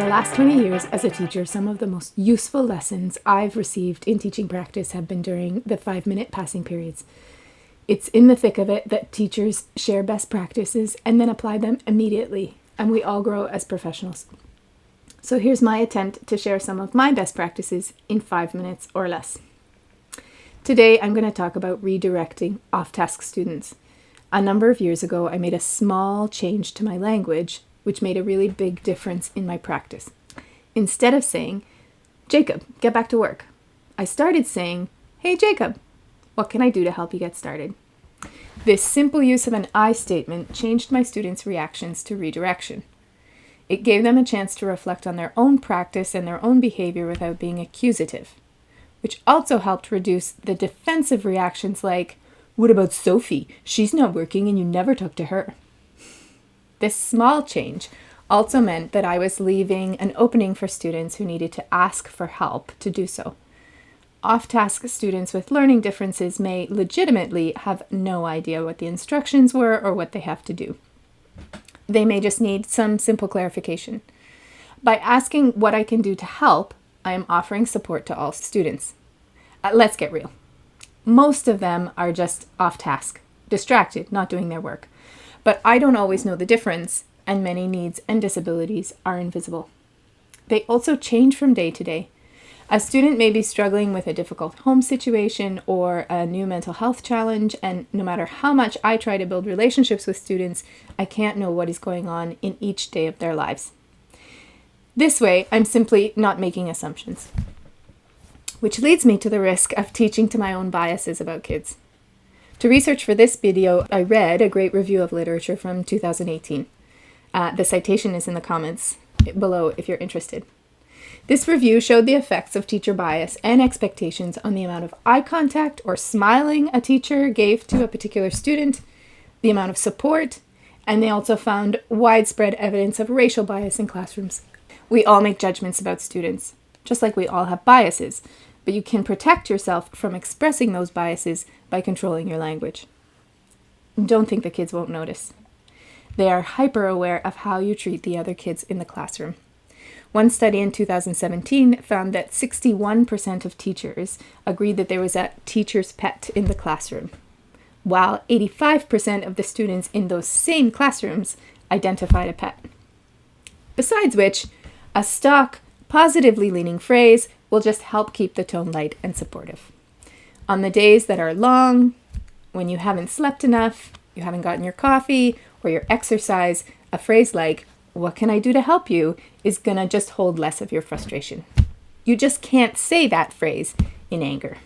the last 20 years as a teacher, some of the most useful lessons I've received in teaching practice have been during the 5-minute passing periods. It's in the thick of it that teachers share best practices and then apply them immediately, and we all grow as professionals. So here's my attempt to share some of my best practices in 5 minutes or less. Today, I'm going to talk about redirecting off-task students. A number of years ago, I made a small change to my language, which made a really big difference in my practice. Instead of saying, "Jacob, get back to work," I started saying, "Hey Jacob, what can I do to help you get started?" This simple use of an I statement changed my students' reactions to redirection. It gave them a chance to reflect on their own practice and their own behavior without being accusative, which also helped reduce the defensive reactions like, "What about Sophie? She's not working and you never talk to her." This small change also meant that I was leaving an opening for students who needed to ask for help to do so. Off-task students with learning differences may legitimately have no idea what the instructions were or what they have to do. They may just need some simple clarification. By asking what I can do to help, I am offering support to all students. Let's get real. Most of them are just off-task, distracted, not doing their work. But I don't always know the difference, and many needs and disabilities are invisible. They also change from day to day. A student may be struggling with a difficult home situation or a new mental health challenge, and no matter how much I try to build relationships with students, I can't know what is going on in each day of their lives. This way, I'm simply not making assumptions, which leads me to the risk of teaching to my own biases about kids. To research for this video, I read a great review of literature from 2018. The citation is in the comments below if you're interested. This review showed the effects of teacher bias and expectations on the amount of eye contact or smiling a teacher gave to a particular student, the amount of support, and they also found widespread evidence of racial bias in classrooms. We all make judgments about students, just like we all have biases, but you can protect yourself from expressing those biases by controlling your language. Don't think the kids won't notice. They are hyper-aware of how you treat the other kids in the classroom. One study in 2017 found that 61% of teachers agreed that there was a teacher's pet in the classroom, while 85% of the students in those same classrooms identified a pet. Besides which, a stock, positively leaning phrase will just help keep the tone light and supportive. On the days that are long, when you haven't slept enough, you haven't gotten your coffee or your exercise, a phrase like, "What can I do to help you?" is gonna just hold less of your frustration. You just can't say that phrase in anger.